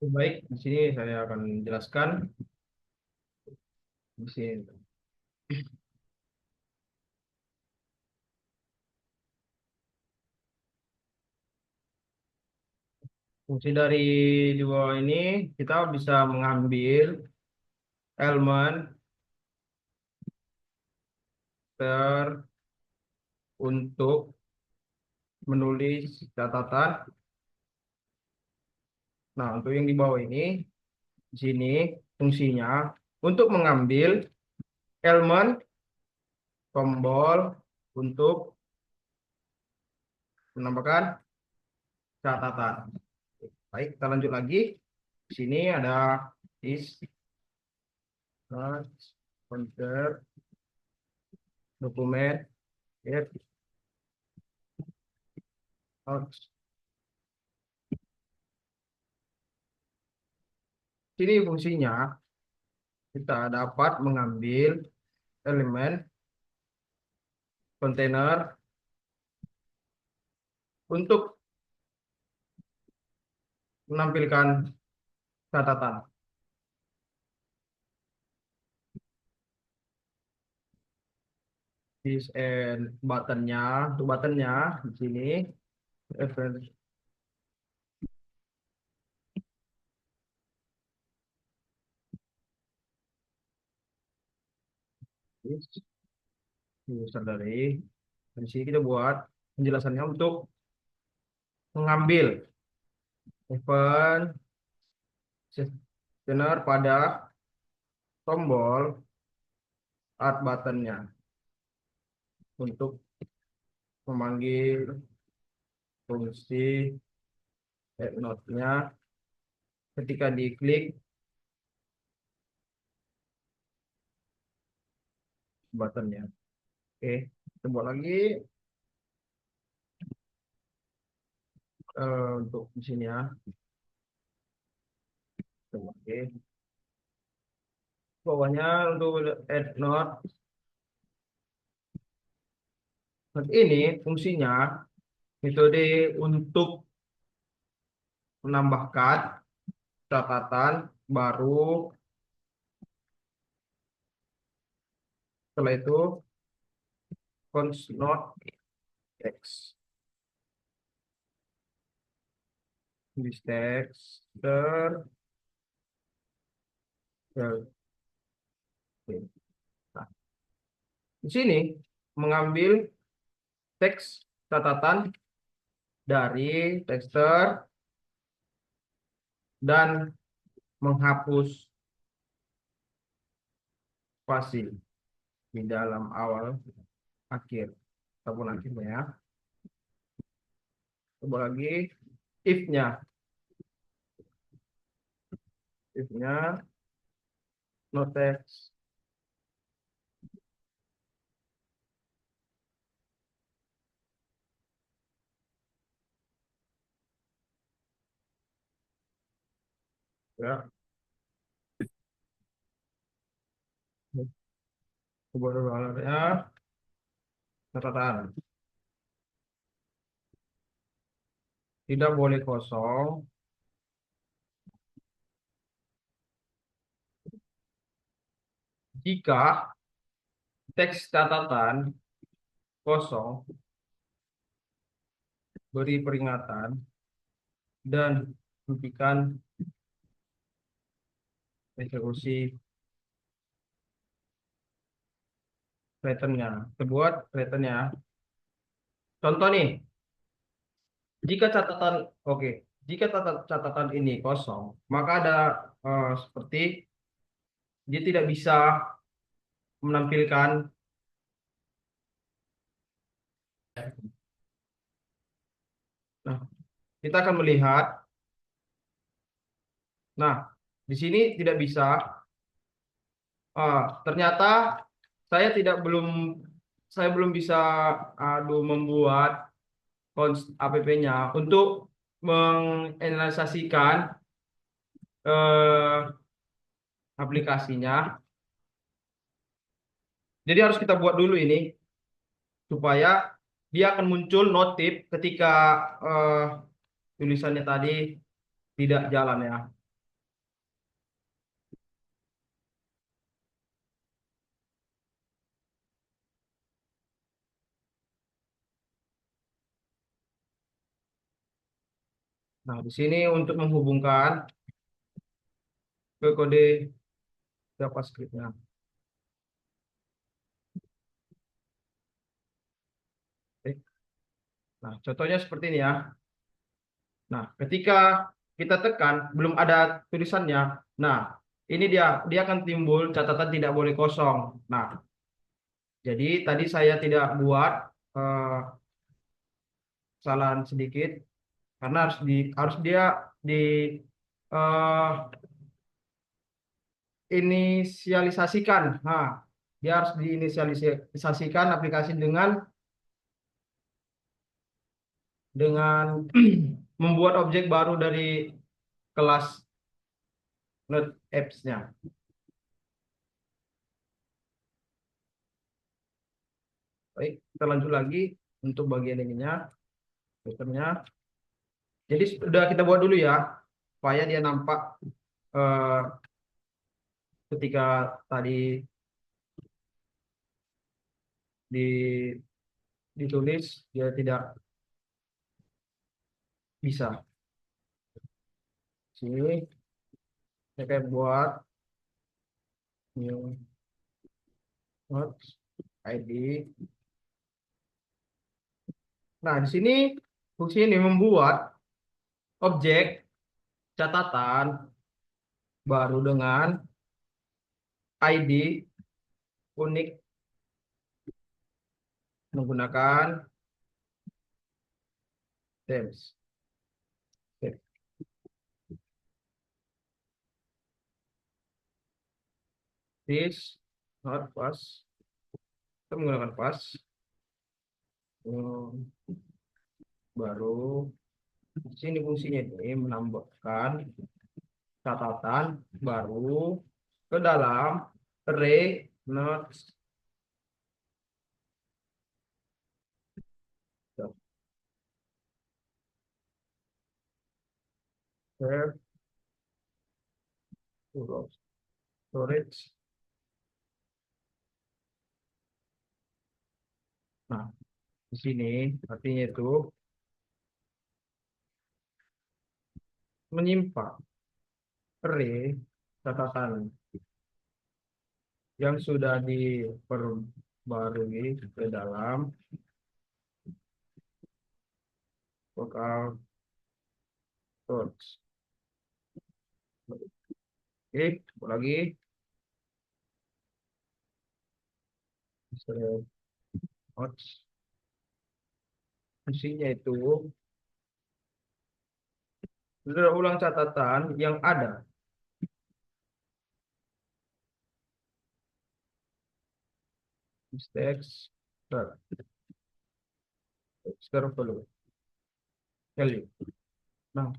Baik, di sini saya akan jelaskan di sini. Fungsi dari dua ini kita bisa mengambil elemen ter untuk menulis catatan. Nah, untuk yang di bawah ini, di sini fungsinya untuk mengambil elemen tombol untuk menambahkan catatan. Baik, kita lanjut lagi. Di sini ada is counter dokumen ya. Sini fungsinya kita dapat mengambil elemen kontainer untuk menampilkan catatan. This and buttonnya, untuk buttonnya di sini reference user dari. Di sini kita buat penjelasannya untuk mengambil event container pada tombol add buttonnya untuk memanggil fungsi add node-nya ketika diklik buttonnya. Oke, kita buat lagi untuk di sini ya. Oke, bawahnya untuk add node. Node ini fungsinya metode untuk menambahkan catatan baru. Setelah itu const node text. This text Nah, di sini mengambil teks catatan dari texter dan menghapus spasi di dalam awal akhir ataupun akhirnya ya. Coba lagi if-nya. If-nya no text. Ya. Coba dulu ya. Catatan. Tidak boleh kosong. Jika teks catatan kosong, beri peringatan dan hentikan eksekusi pattern-nya. Kita buat pattern-nya. Contoh nih, jika catatan oke, jika catatan ini kosong, maka ada seperti dia tidak bisa menampilkan. Nah, kita akan melihat. Nah, di sini tidak bisa. Ternyata saya belum bisa membuat app-nya untuk menganalisasikan eh, aplikasinya. Jadi harus kita buat dulu ini supaya dia akan muncul notif ketika tulisannya tadi tidak jalan ya. Nah, di sini untuk menghubungkan ke kode JavaScript-nya. Oke. Nah, contohnya seperti ini ya. Nah, ketika kita tekan belum ada tulisannya. Nah, ini dia akan timbul catatan tidak boleh kosong. Nah, jadi tadi saya tidak buat eh, kesalahan sedikit karena harus dia di eh, inisialisasikan. Nah, dia harus diinisialisasikan aplikasi dengan membuat objek baru dari kelas Node apps-nya. Baik, kita lanjut lagi untuk bagian ininya, filternya. Jadi sudah kita buat dulu ya, supaya dia nampak eh, ketika tadi di, ditulis dia tidak bisa. Sini saya kayak buat new notes ID. Nah, di sini fungsi ini membuat objek catatan baru dengan ID unik menggunakan themes. Oke. This not pas. Kita menggunakan pas. Baru di sini fungsinya ini menambahkan catatan baru ke dalam array notes. Where storage. Nah, di sini artinya itu menyimpan array catatan yang sudah diperbarui ke dalam local storage. Oke, lagi notes. Fungsinya itu sudah ulang catatan yang ada. Mistakes, value. Nah,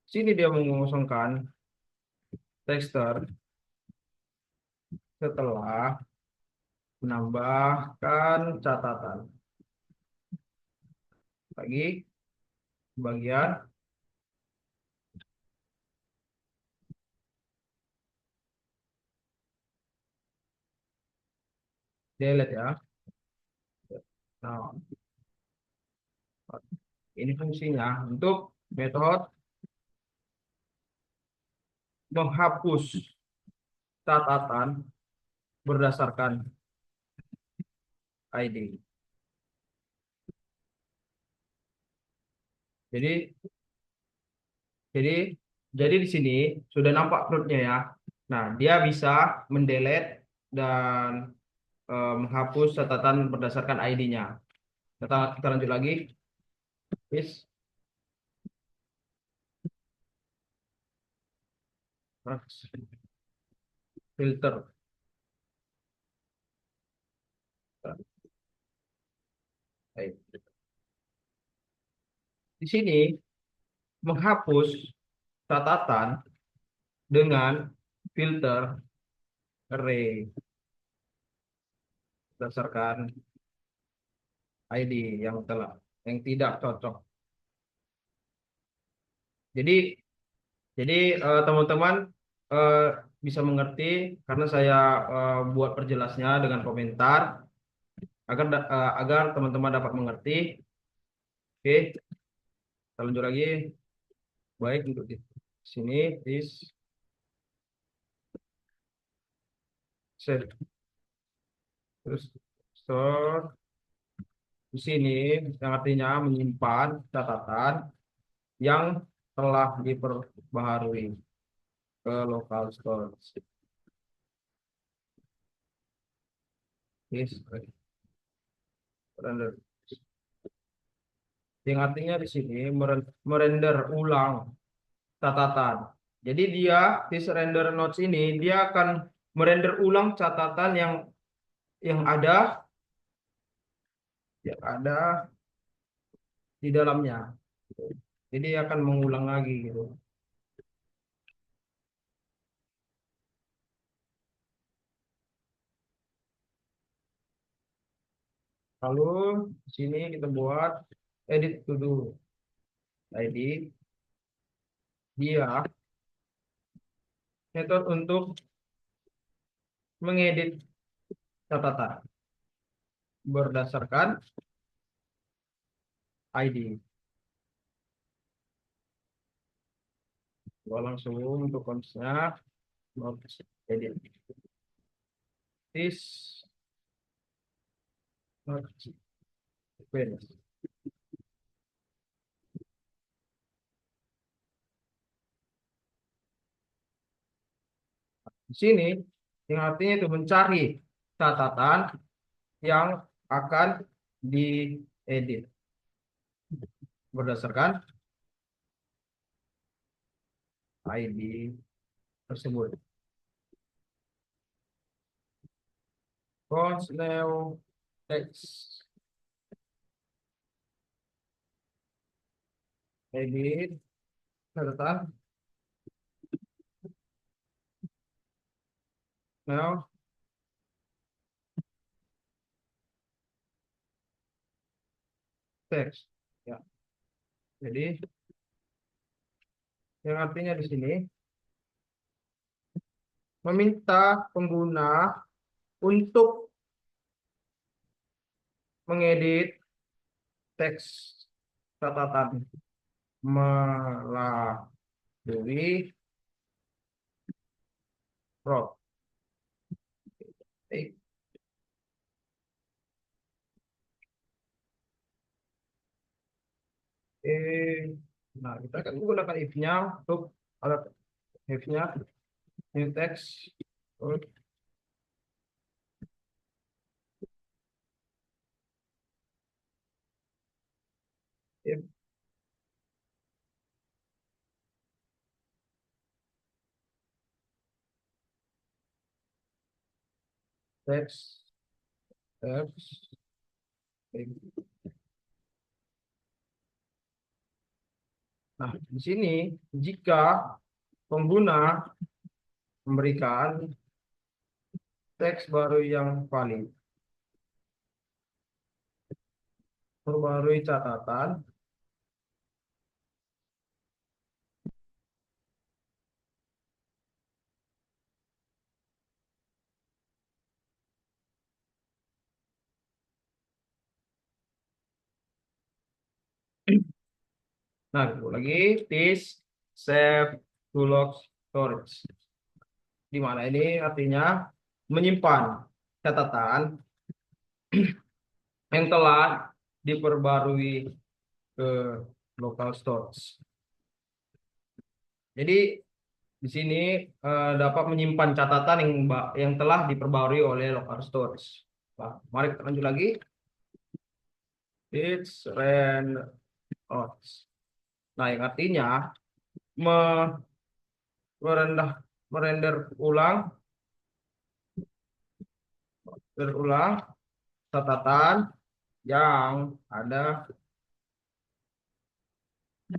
sini dia mengosongkan texture setelah menambahkan catatan. Lagi bagian delete ya. Nah, ini fungsinya untuk metode menghapus catatan berdasarkan ID. Jadi jadi jadi di sini sudah nampak perutnya ya. Nah, dia bisa mendelete dan menghapus catatan berdasarkan ID-nya. Kita lanjut lagi. Is filter. Baik. Di sini menghapus catatan dengan filter array berdasarkan ID yang tidak cocok. Jadi teman-teman eh, bisa mengerti karena saya buat perjelasnya dengan komentar agar teman-teman dapat mengerti. Oke. Kita lanjut lagi. Baik, untuk di sini is save. Terus store di sini yang artinya menyimpan catatan yang telah diperbaharui ke local storage. Is render. Yang artinya di sini merender ulang catatan. Jadi dia di render notes ini dia akan merender ulang catatan yang ada di dalamnya. Jadi dia akan mengulang lagi gitu. Lalu di sini kita buat edit to do. Edit dia metode untuk mengedit catatan berdasarkan ID. Gua langsung untuk konteksnya edit. This not finish. Di sini yang artinya itu mencari catatan yang akan diedit berdasarkan ID tersebut. Cons new text edit catatan now text ya. Jadi yang artinya di sini meminta pengguna untuk mengedit teks catatan melalui prompt. Nah, kita akan menggunakan if-nya untuk alat if-nya new text. If text text. Nah, di sini jika pengguna memberikan teks baru yang valid, perbarui catatan, nah itu lagi this save to log storage, di mana ini artinya menyimpan catatan yang telah diperbarui ke local storage. Jadi di sini dapat menyimpan catatan yang telah diperbarui oleh local storage. Nah, mari kita lanjut lagi. It's random. Nah, yang artinya merender ulang catatan yang ada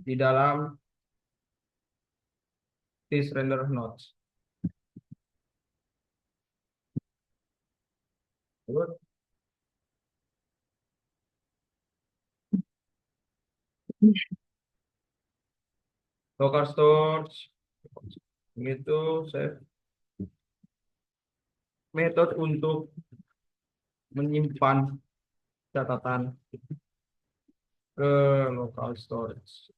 di dalam this render notes. Local storage itu save metode untuk menyimpan catatan ke local storage.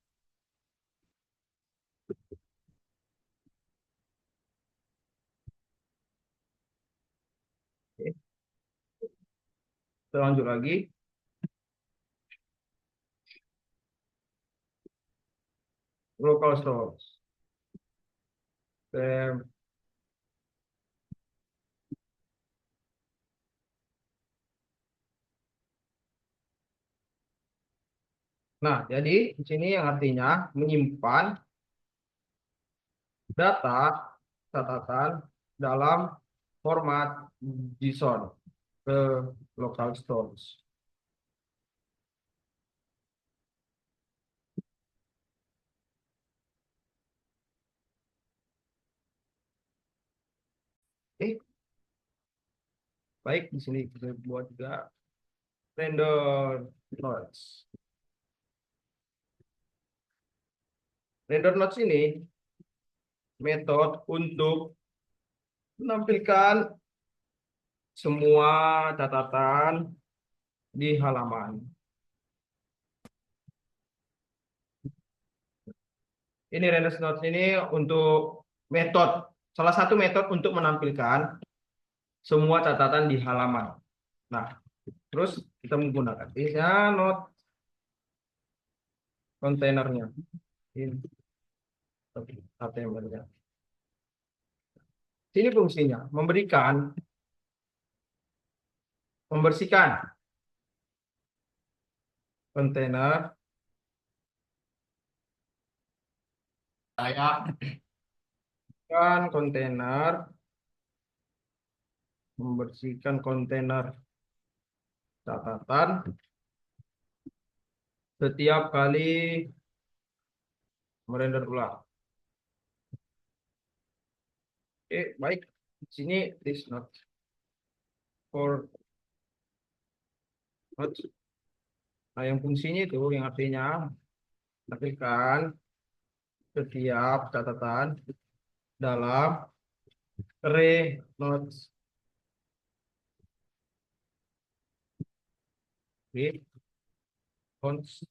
Kita lanjut lagi. Local storage. Nah, jadi di sini yang artinya menyimpan data catatan dalam format JSON ke local storage. Eh, baik di sini kita buat juga render nodes. Render nodes ini metode untuk menampilkan semua catatan di halaman. Ini render nodes ini untuk metode, salah satu metode untuk menampilkan semua catatan di halaman. Nah, terus kita menggunakan node kontainernya. Ini HTML-nya. Sini fungsinya membersihkan kontainer saya kontainer membersihkan kontainer catatan setiap kali merender ulang. Baik. Di sini this not for not. Nah, yang fungsinya itu yang artinya tampilkan setiap catatan dalam array nodes. Oke. Cons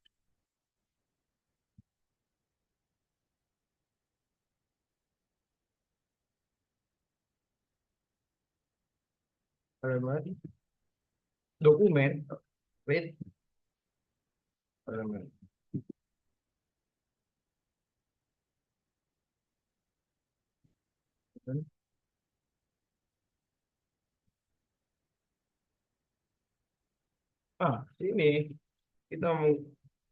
element dokumen read element. Ini kita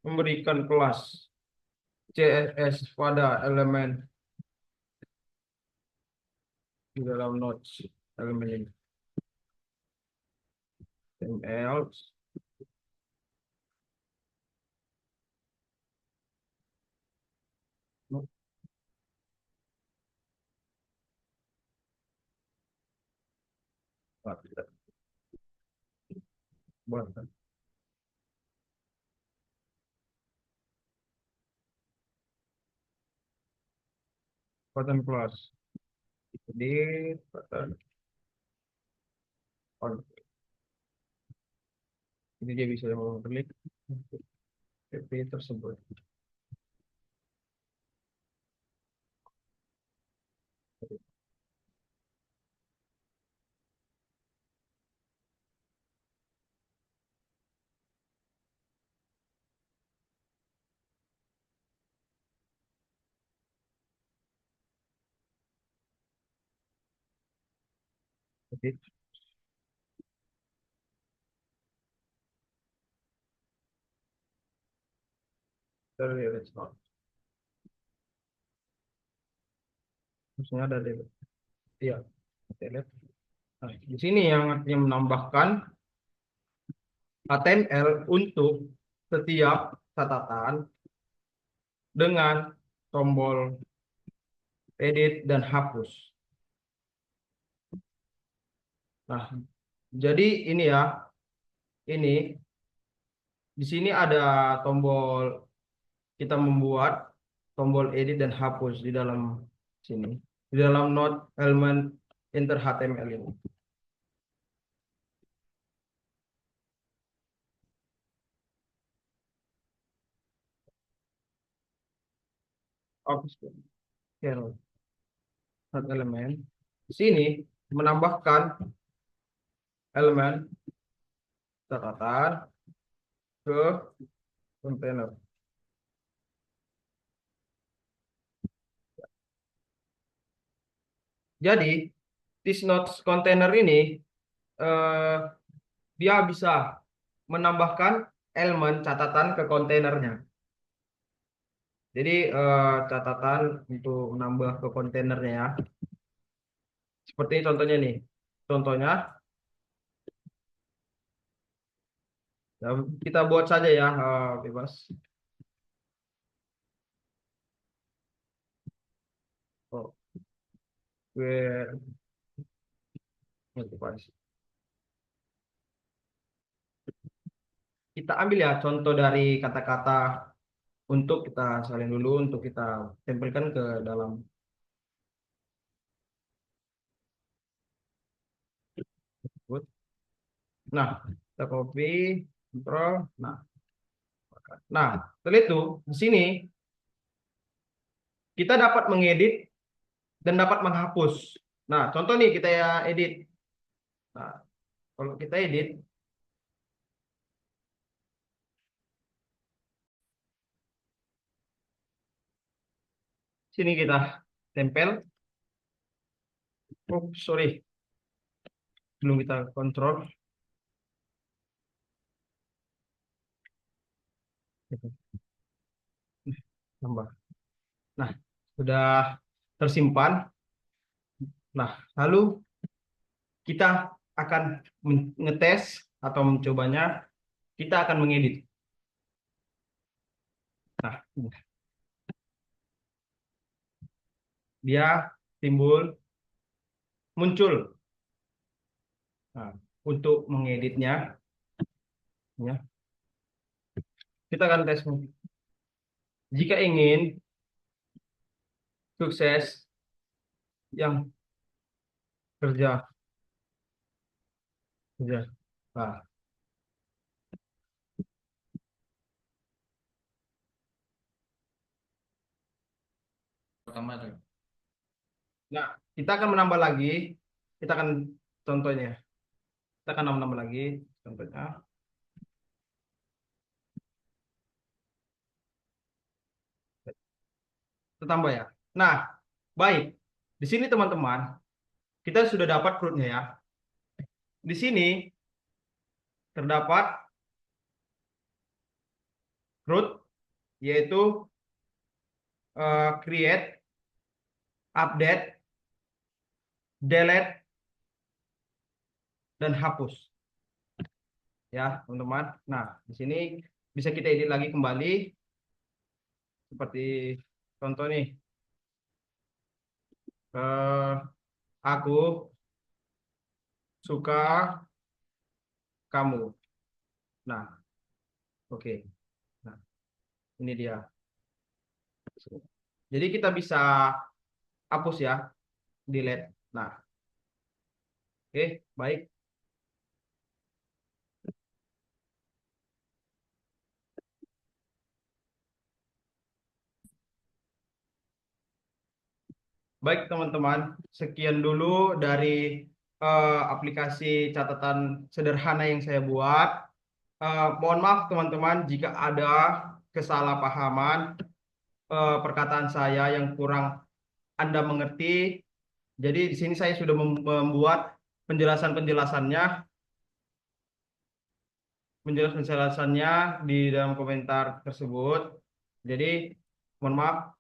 memberikan kelas CSS pada elemen di dalam nodes elemen ini. HTML buat button plus. Jadi button on. Ini dia bisa mengklik PP tersebut. Jadi dari respon. Maksudnya ada di iya. Kita lihat. Nah, di sini yang artinya menambahkan HTML untuk setiap catatan dengan tombol edit dan hapus. Nah, jadi ini ya, ini di sini ada tombol kita membuat tombol edit dan hapus di dalam sini, di dalam node element enter HTML ini. Hapus ya, node elemen. Di sini menambahkan elemen catatan ke kontainer. Jadi this notes container ini eh, dia bisa menambahkan elemen catatan ke kontainernya. Jadi catatan untuk menambah ke kontainernya ya. Seperti contohnya nih. Contohnya ya, kita buat saja ya bebas. Oh, gue motivasi. Kita ambil ya contoh dari kata-kata untuk kita salin dulu untuk kita tempelkan ke dalam. Nah, kita copy, control. Nah, setelah itu di sini kita dapat mengedit dan dapat menghapus. Nah, contoh nih kita ya edit. Nah, kalau kita edit, sini kita tempel. Oh, sorry, belum kita kontrol. Tambah. Nah, sudah tersimpan. Nah, lalu kita akan ngetes atau mencobanya. Kita akan mengedit. Nah, dia timbul muncul. Nah, untuk mengeditnya, ya, kita akan tes. Jika ingin sukses yang kerja kerja. Nah, pertama tuh. Nah, kita akan menambah lagi. Kita akan contohnya. Kita akan menambah lagi contohnya. Kita tambah ya. Nah, baik. Di sini teman-teman, kita sudah dapat crudenya ya. Di sini terdapat crude yaitu create, update, delete, dan hapus. Ya, teman-teman. Nah, di sini bisa kita edit lagi kembali seperti contoh nih. Aku suka kamu. Nah, oke. Nah, ini dia. Jadi kita bisa hapus ya, delete. Nah, oke, baik. Baik teman-teman, sekian dulu dari aplikasi catatan sederhana yang saya buat. Mohon maaf teman-teman jika ada kesalahpahaman perkataan saya yang kurang Anda mengerti. Jadi di sini saya sudah membuat penjelasan-penjelasannya, penjelasan-penjelasannya di dalam komentar tersebut. Jadi mohon maaf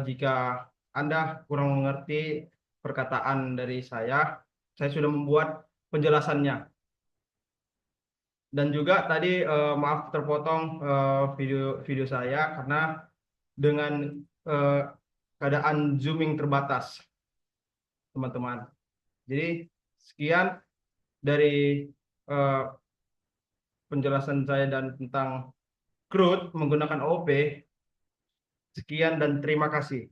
jika Anda kurang mengerti perkataan dari saya. Saya sudah membuat penjelasannya. Dan juga tadi maaf terpotong video video saya karena dengan eh, keadaan zooming terbatas, teman-teman. Jadi sekian dari eh, penjelasan saya dan tentang CRUD menggunakan OOP. Sekian dan terima kasih.